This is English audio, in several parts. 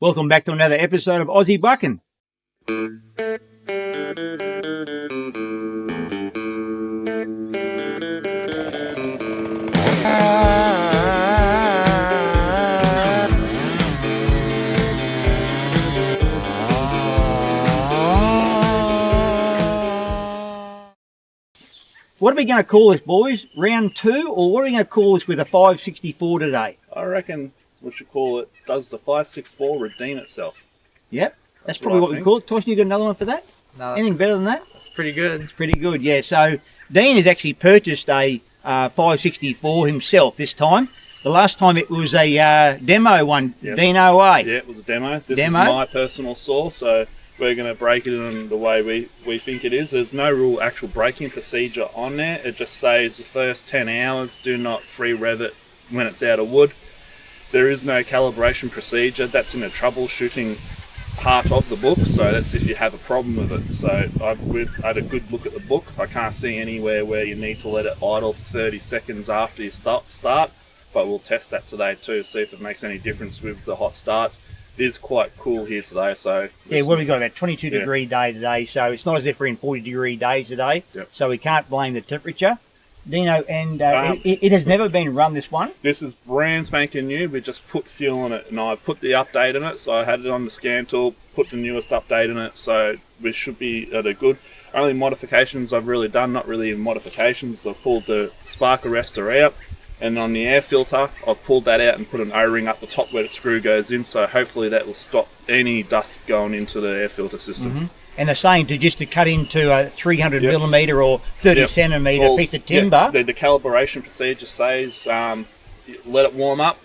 Welcome back to another episode of Aussie Bucking. What are we going to call this, boys? Round 2, or what are we going to call this with a 564 today? I reckon we should call it, does the 564 redeem itself? Yep, that's probably what we call it. Tyson, you got another one for that? No, anything better than that? That's pretty good. It's pretty good, yeah. So Dean has actually purchased a 564 himself this time. The last time it was a demo one, yes. Dino A. Yeah, it was a demo. This is my personal saw, so we're going to break it in the way we think it is. There's no real actual braking procedure on there. It just says the first 10 hours, do not free rev it when it's out of wood. There is no calibration procedure. That's in the troubleshooting part of the book, so that's if you have a problem with it. So I've had a good look at the book. I can't see anywhere where you need to let it idle for 30 seconds after you start, but we'll test that today too, see if it makes any difference with the hot starts. It is quite cool here today, so yeah, what we got about 22 degree day today, so it's not as if we're in 40 degree days today. Yep. So we can't blame the temperature. Dino, and it has never been run, this one. This is brand spanking new. We just put fuel in it, and I put the update in it, so I had it on the scan tool, put the newest update in it, so we should be at a good. Only modifications I've really done, not really modifications, I've pulled the spark arrestor out, and on the air filter I've pulled that out and put an O-ring up the top where the screw goes in, so hopefully that will stop any dust going into the air filter system. Mm-hmm. And they're saying to cut into a 300 millimetre or 30 centimetre piece of timber. The calibration procedure says let it warm up,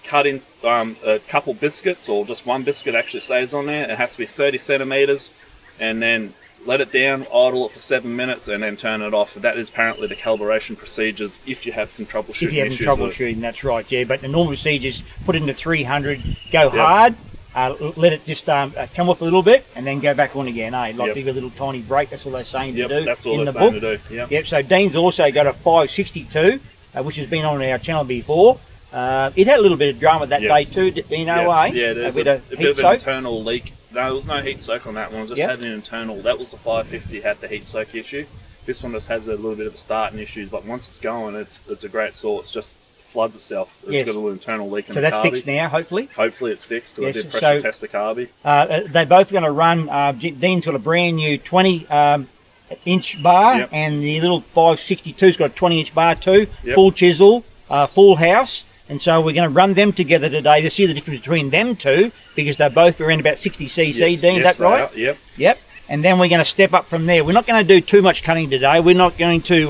cut in a couple biscuits, or just one biscuit actually says on there. It has to be 30 centimetres, and then let it down, idle it for 7 minutes, and then turn it off. That is apparently the calibration procedures if you have some troubleshooting issues. If you have some troubleshooting, that's right, yeah. But the normal procedure is put it into 300, go hard, let it just come off a little bit, and then go back on again, eh? Like give a little tiny break. That's all they're saying to do. That's all in they're the saying book. to do. Yep. So Dean's also got a 562, which has been on our channel before. It had a little bit of drama that day too, Dino, eh? Yeah, there's a bit of an internal leak. No, there was no heat soak on that one. It just had an internal. That was the 550 had the heat soak issue. This one just has a little bit of a starting issue, but once it's going, it's a great saw. It's just floods itself. It's got a little internal leak in the carby. So that's fixed now, hopefully? Hopefully it's fixed. I did pressure test the carby. They're both going to run, Dean's got a brand new 20-inch bar, and the little 562's got a 20-inch bar too, full chisel, full house. And so we're going to run them together today to see the difference between them two, because they're both around about 60 cc, Dean, is that right? Yep. And then we're going to step up from there. We're not going to do too much cutting today. We're not going to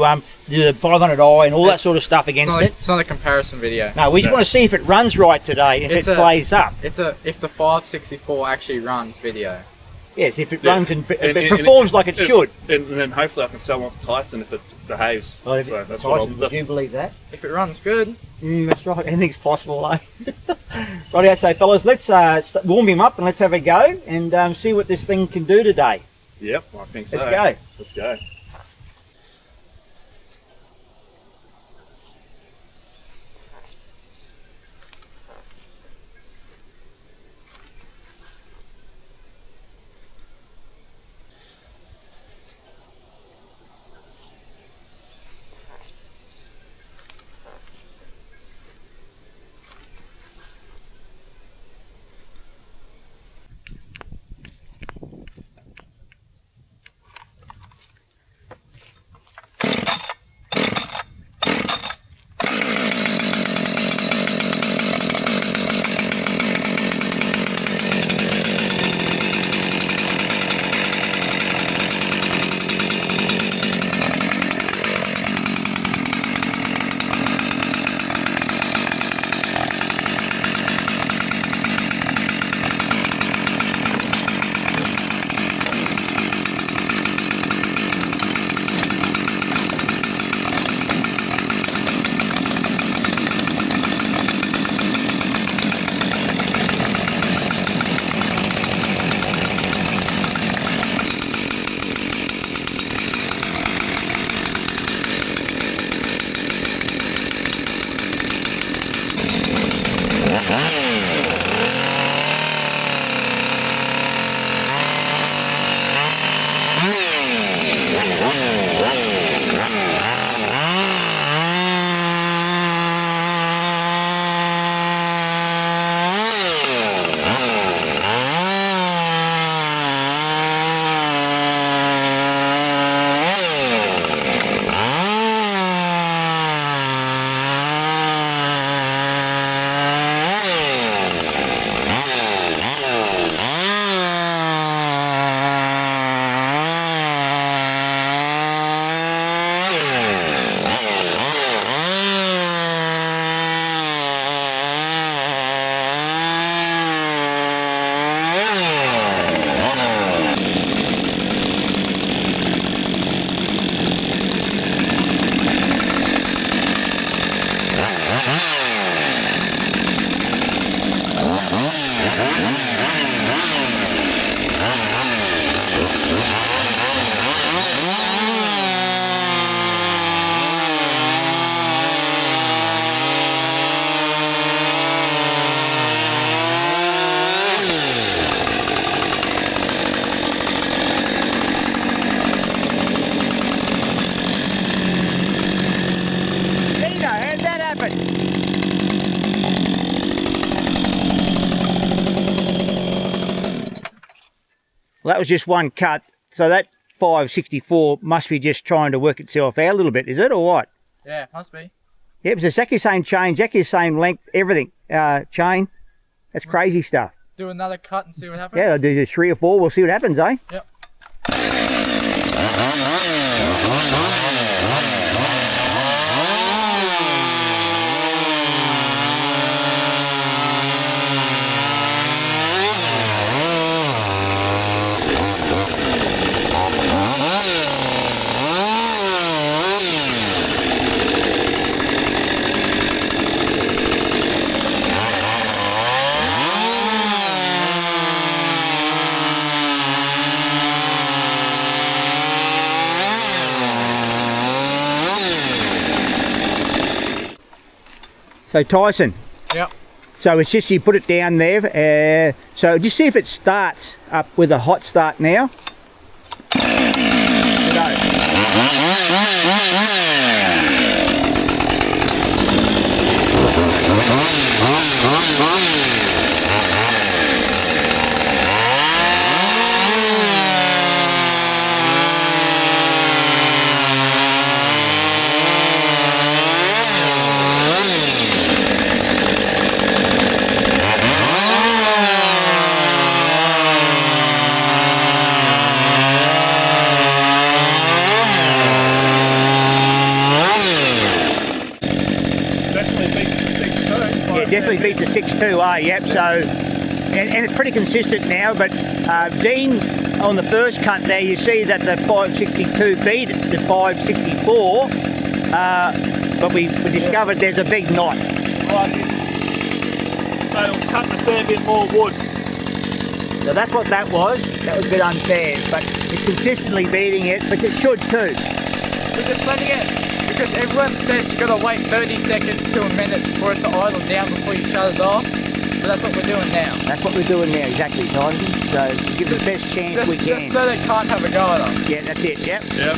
do the 500i and all that sort of stuff against it. It's not a comparison video. No, we just want to see if it runs right today, if it plays up. It's if the 564 actually runs video. Yes, if it runs and performs like it should. And then hopefully I can sell one for Tyson if it behaves. Well, so that's Tyson, would you believe that? If it runs good. That's right, anything's possible, eh? Rightio, so fellas, let's warm him up and let's have a go and see what this thing can do today. Yep, I think so. Let's go. Let's go. Well, that was just one cut, so that 564 must be just trying to work itself out a little bit, is it, or what? Yeah, must be. Yeah, it's exactly the same chain, exactly the same length, everything. Chain. That's crazy stuff. Do another cut and see what happens? Yeah, I'll do 3 or 4, we'll see what happens, eh? Yep. So Tyson. Yep. So it's just you put it down there. So just see if it starts up with a hot start now. Definitely beats the 6.2, yep. So, and it's pretty consistent now. But Dean, on the first cut there, you see that the 562 beat the 564, but we discovered there's a big knot. Right. So it was cutting a fair bit more wood. So that's what that was. That was a bit unfair, but it's consistently beating it, but it should too. We're just letting it. Because everyone says you gotta wait 30 seconds to a minute for it to idle down before you shut it off. So that's what we're doing now. That's what we're doing now, exactly, Tyson. So give it the best chance we can. Just so they can't have a go at us. Yeah, that's it, yep. Yep.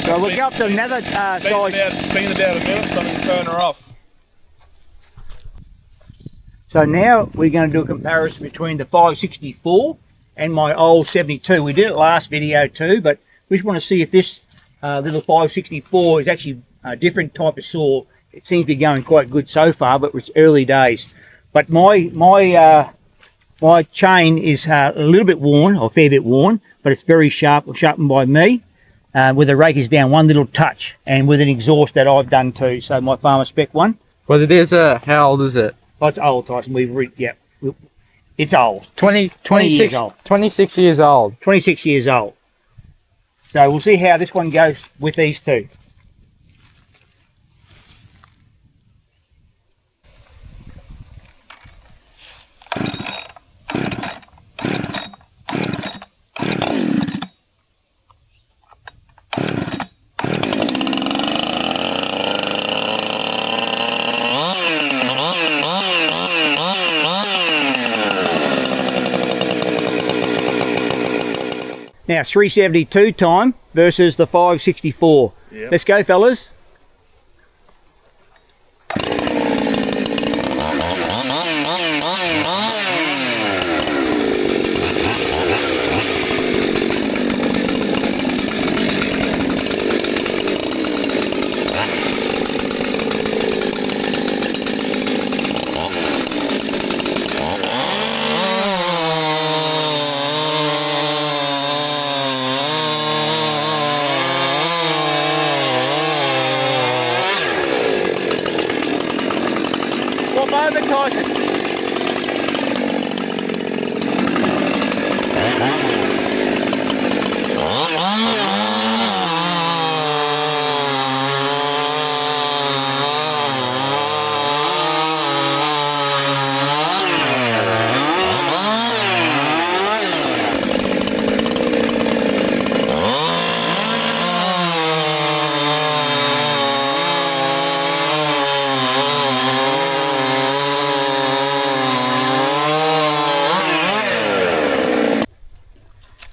So we'll go up to another size. Been about a minute, so we can turn her off. So now we're going to do a comparison between the 564 and my old 72. We did it last video too, but we just want to see if this little 564 is actually a different type of saw. It seems to be going quite good so far, but it's early days. But my chain is a little bit worn, or a fair bit worn, but it's very sharpened by me. With the rake is down one little touch, and with an exhaust that I've done too. So my farmer spec one. Well, it is how old is it? Oh, it's old, Tyson. It's old. 26 years old. 26 years old. 26 years old. So we'll see how this one goes with these two. Now 372 time versus the 564. Yep. Let's go, fellas.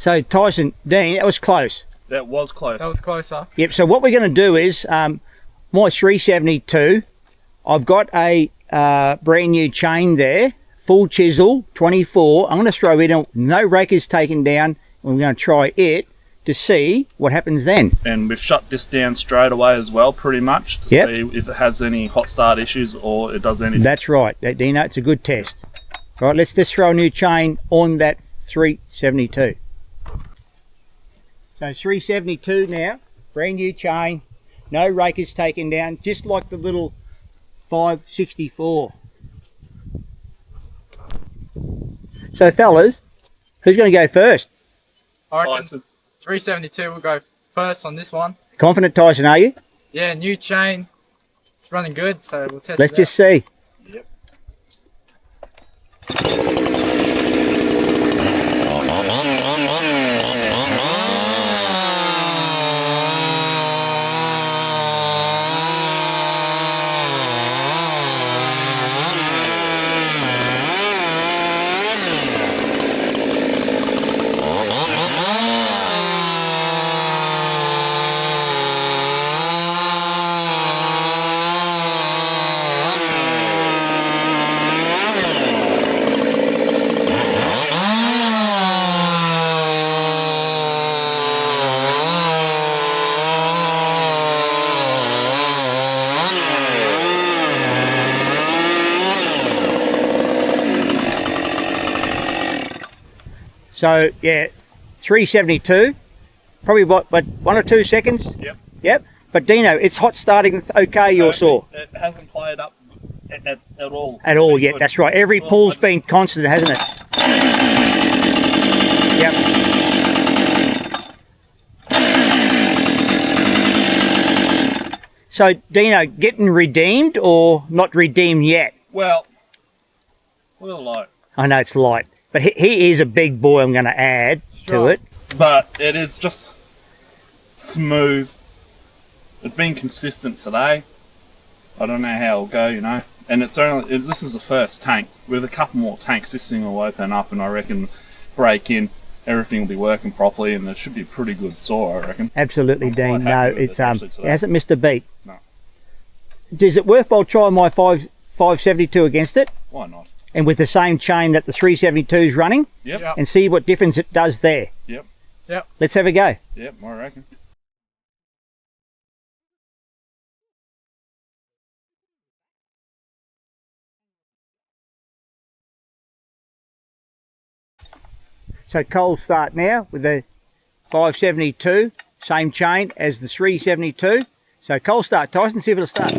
So Tyson, Dean, that was close. That was close. That was closer. Yep, so what we're going to do is, my 372, I've got a brand new chain there, full chisel, 24. I'm going to throw it in, no rake is taken down, and we're going to try it to see what happens then. And we've shut this down straight away as well, pretty much, to Yep. see if it has any hot start issues or it does anything. That's right, Dino, it's a good test. All right, let's just throw a new chain on that 372. So 372 now, brand new chain, no rake is taken down, just like the little 564. So fellas, who's going to go first? I reckon Tyson. 372 will go first on this one. Confident, Tyson, are you? Yeah, new chain. It's running good, so we'll test Let's it just see. Yep. So yeah, 372, probably what 1 or 2 seconds? Yep. Yep. But Dino, it's hot starting okay, your saw? It hasn't played up at all. At all It's been yet, good. that's right. Every Well, pull's that's- been constant, hasn't it? Yep. So Dino, getting redeemed or not redeemed yet? Well, we'll like. I know it's light, but he is a big boy, I'm going to add to Strong. it. But it is just smooth. It's been consistent today. I don't know how it'll go, you know. And it's only this is the first tank. With a couple more tanks, this thing will open up, and I reckon break in, everything will be working properly, and it should be a pretty good saw, I reckon. Absolutely, I'm quite Dean. No, happy with it's it actually today. it hasn't missed a beat. No. Is it worthwhile trying my 572 against it, Why not? and with the same chain that the 372 is running, Yep. Yep. and see what difference it does there? Yep. Yep. Let's have a go. Yep. I reckon. So cold start now with the 572, same chain as the 372. So cold start, Tyson, see if it'll start.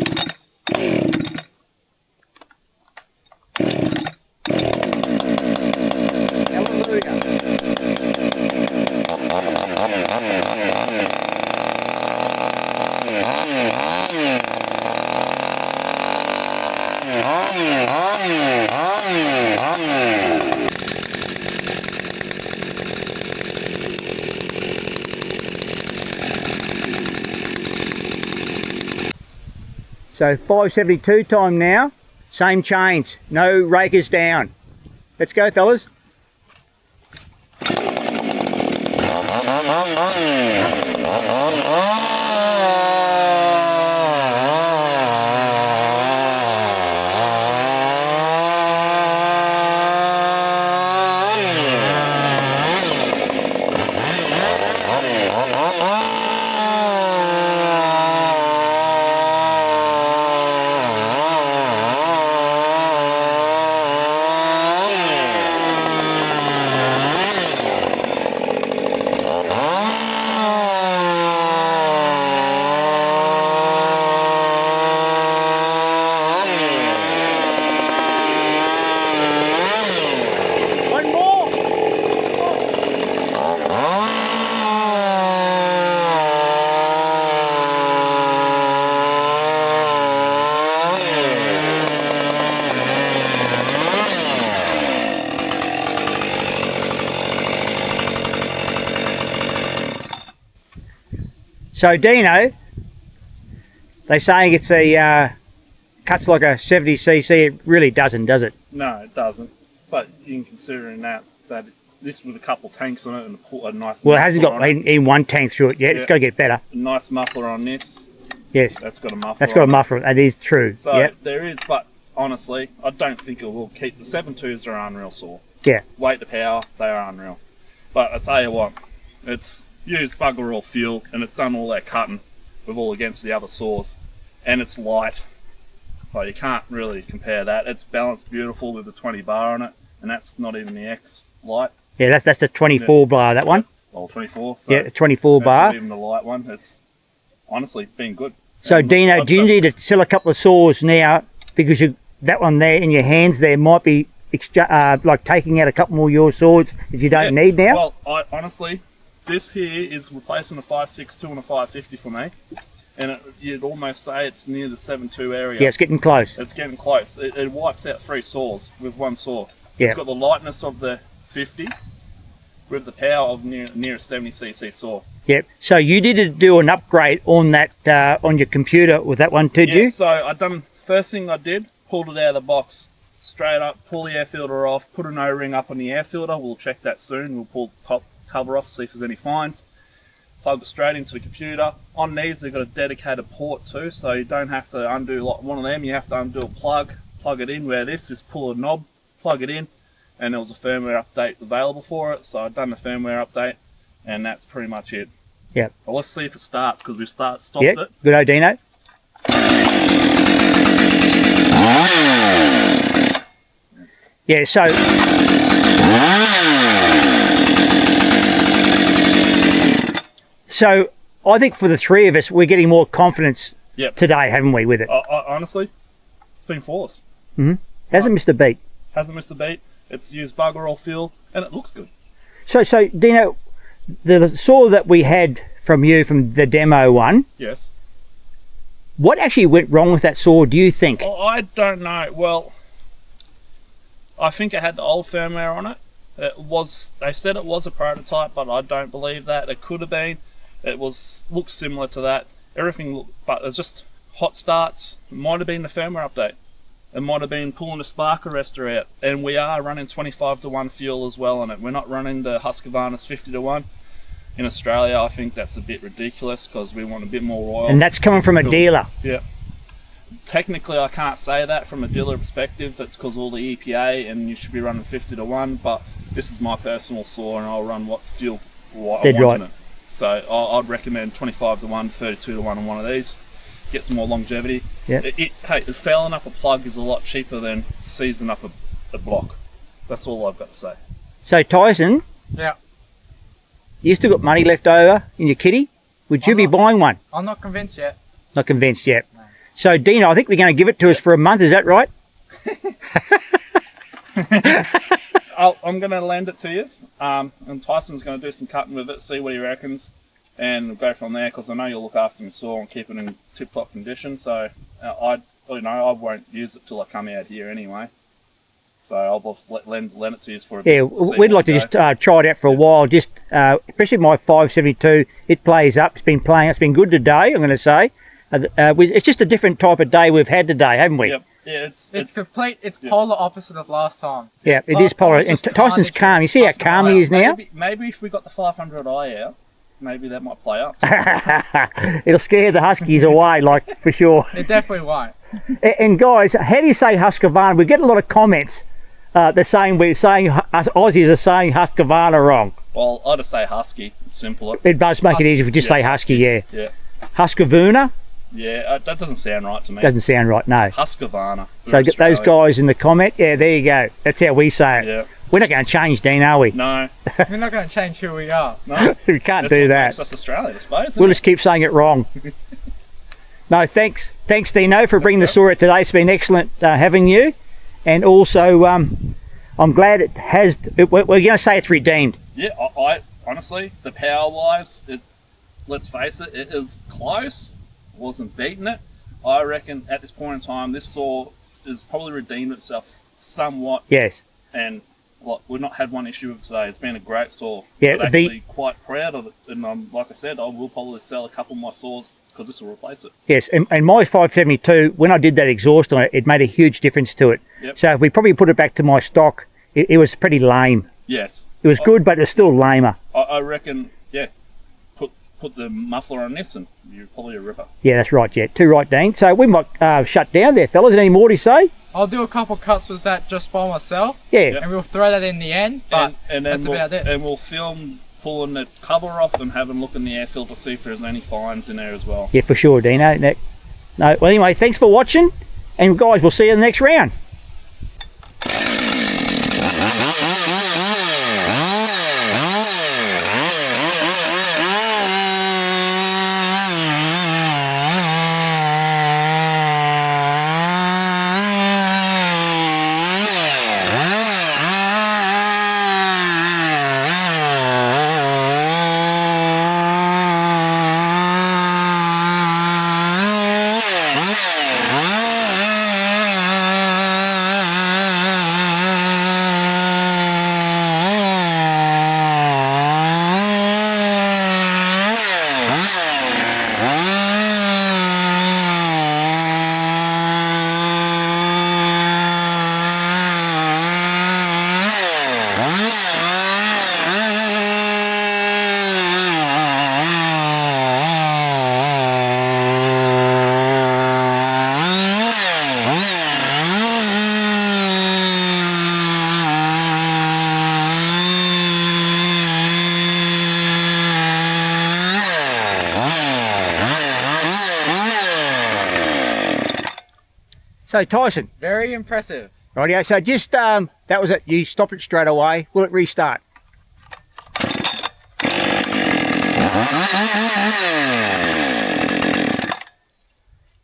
So 572 time now, same chains, no rakers down. Let's go, fellas. One more. So Dino, they're saying it's a cuts like a 70cc. It really doesn't, does it? No, it doesn't. But in considering that this with a couple of tanks on it and put a nice. Well, it hasn't got in one tank through it yet. It's got to get better. A nice muffler on this. Yes. That's got a muffler. That's got a muffler. That is true. So there is, but honestly, I don't think it will keep. The 7.2s are unreal saw. Yeah. Weight to power, they are unreal. But I tell you what, it's used bugger all fuel and it's done all that cutting with all against the other saws, and it's light. Like, you can't really compare that. It's balanced beautiful with the 20 bar on it, and that's not even the X light. Yeah, that's the 24 bar, that one. Well, 24. So yeah, the 24 bar. Not even the light one. It's honestly been good. So, Dino, do you need to sell a couple of saws now, because that one there in your hands there might be like taking out a couple more of your saws that you don't need now? Well, honestly, this here is replacing a 5.62 and a 5.50 for me. And you'd almost say it's near the 7.2 area. Yeah, it's getting close. It's getting close. It wipes out 3 saws with one saw. Yeah. It's got the lightness of the 50 with the power of near a 70cc saw. Yep. So you did do an upgrade on that on your computer with that one, did you? So first thing I did, pulled it out of the box straight up, pull the air filter off, put an O-ring up on the air filter. We'll check that soon. We'll pull the top cover off, see if there's any fines. Plug it straight into the computer. On these, they've got a dedicated port too, so you don't have to undo like one of them. You have to undo a plug it in. Where this is pull a knob, plug it in, and there was a firmware update available for it. So I've done the firmware update, and that's pretty much it. Yep. Well, let's see if it starts, because we've stopped it. Yep. Good Odino. Yeah. So I think for the three of us, we're getting more confidence today, haven't we, with it? Honestly, it's been flawless. Hasn't missed a beat. Hasn't missed a beat. It's used bugger all fuel, and it looks good. So Dino, the saw that we had from you from the demo one. Yes. What actually went wrong with that saw, do you think? Well, I don't know. Well, I think it had the old firmware on it. They said it was a prototype, but I don't believe that. It could have been. It looks similar to that. Everything, but it's just hot starts. It might have been the firmware update. It might have been pulling the spark arrestor out. And we are running 25-to-1 fuel as well on it. We're not running the Husqvarna's 50-to-1. In Australia, I think that's a bit ridiculous, because we want a bit more oil. And that's coming from a dealer. Yeah. Technically, I can't say that from a dealer perspective. That's because all the EPA, and you should be running 50-to-1. But this is my personal saw, and I'll run what fuel I want in it. So I'd recommend 25-to-1, 32-to-1 on one of these. Get some more longevity. Yeah. Hey, fouling up a plug is a lot cheaper than seasoning up a block. That's all I've got to say. So Tyson, you still got money left over in your kitty? Would you be buying one? I'm not convinced yet. Not convinced yet. No. So Dino, I think we're going to give it to us for a month. Is that right? I'm going to lend it to you, and Tyson's going to do some cutting with it, see what he reckons, and go from there, because I know you'll look after my saw and keep it in tip-top condition. So I won't use it till I come out here anyway. So I'll just lend it to you for a bit. Yeah, we'd like to just try it out for a while. Just especially my 572, it plays up. It's been playing. It's been good today, I'm going to say. It's just a different type of day we've had today, haven't we? Yep. Yeah, it's polar opposite of last time. Yeah, it is polar. And Tyson's calm. You see how calm he is now? Maybe if we got the 500i out, maybe that might play up. It'll scare the Huskies away, like, for sure. It definitely won't. And guys, how do you say Husqvarna? We get a lot of comments. They're saying us Aussies are saying Husqvarna wrong. Well, I just say Husky. It's simpler. It does make it easy if we just say Husky, yeah. Husqvarna? Yeah, that doesn't sound right to me. Doesn't sound right, no. Husqvarna. So get those guys in the comment. Yeah, there you go. That's how we say it. Yeah. We're not going to change, Dean, are we? No. We're not going to change who we are. No. We can't do that. That's Australian, I suppose. We'll just keep saying it wrong. No, thanks, Dino, for bringing the saw out today. It's been excellent having you. And also, I'm glad it has. We're going to say it's redeemed. Yeah, I honestly, the power-wise, let's face it, it is close. Wasn't beating it. I reckon at this point in time, this saw has probably redeemed itself somewhat. Yes. And we've not had one issue with it today. It's been a great saw. Yeah, I'm actually quite proud of it. And like I said, I will probably sell a couple of my saws, because this will replace it. Yes, and my 572, when I did that exhaust on it, it made a huge difference to it. Yep. So if we probably put it back to my stock, it was pretty lame. Yes. It was good, but it's still lamer. I reckon, yeah, put the muffler on this and you're probably a ripper. Yeah, that's right, Jet. Too right, Dean. So we might shut down there, fellas. Any more to say? I'll do a couple cuts with that just by myself. Yeah. And we'll throw that in the end, but and that's about it. And we'll film pulling the cover off and having a look in the air filter to see if there's any fines in there as well. Yeah, for sure, Dino. No, well, anyway, thanks for watching. And guys, we'll see you in the next round. So Tyson. Very impressive. Rightio, so just, that was it. You stopped it straight away. Will it restart?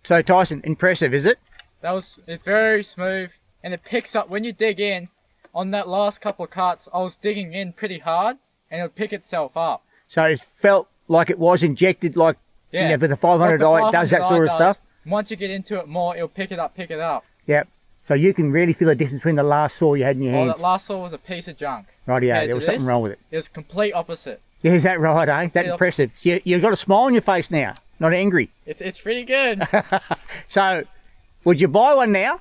So Tyson, impressive, is it? It's very smooth, and it picks up when you dig in. On that last couple of cuts, I was digging in pretty hard, and it'll pick itself up. So it felt like it was injected, like, Yeah, you know, with the 500i, it does that sort of stuff. Once you get into it more, it'll pick it up. Yep. So you can really feel the difference between the last saw you had in your hands. That last saw was a piece of junk. Rightio, there was something wrong with it. It was complete opposite. Yeah, is that right, eh? That's impressive. You've got a smile on your face now, not angry. It's pretty good. So, would you buy one now?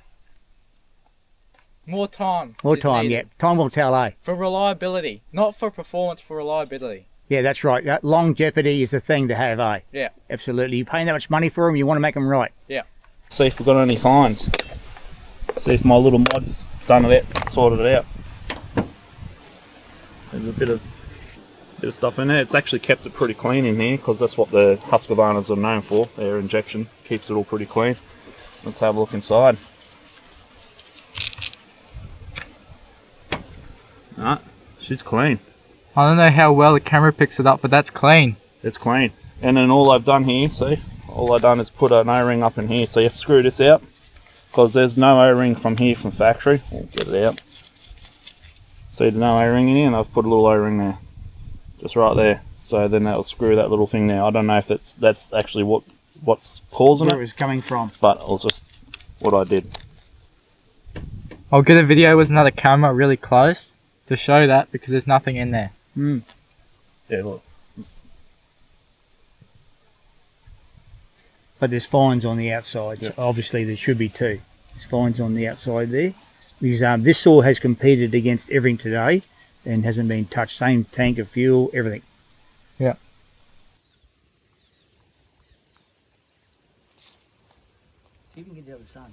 More time. More time, needed. yeah. Time will tell, eh? For reliability. Not for performance, for reliability. Yeah, that's right. Longevity is the thing to have, eh? Yeah. Absolutely. You're paying that much money for them, you want to make them right. Yeah. See if we've got any fines. See if my little mod's done it out, sorted it out. There's a bit of stuff in there. It's actually kept it pretty clean in here because that's what the Husqvarnas are known for. Their injection keeps it all pretty clean. Let's have a look inside. Nah, she's clean. I don't know how well the camera picks it up, but that's clean. It's clean. And then all I've done here, see, all I've done is put an O-ring up in here. So you have to screw this out because there's no O-ring from here from factory. We'll get it out. See, there's no O-ring in here, and I've put a little O-ring there, just right there. So then that'll screw that little thing there. I don't know if that's actually what's causing Where it it was coming from. but it was just what I did. I'll get a video with another camera really close to show that because there's nothing in there. Yeah, look. But there's fines on the outside. So obviously there should be too. There's fines on the outside there. Because this saw has competed against everything today and hasn't been touched. Same tank of fuel, everything. Yeah. See if you can get out of the sun.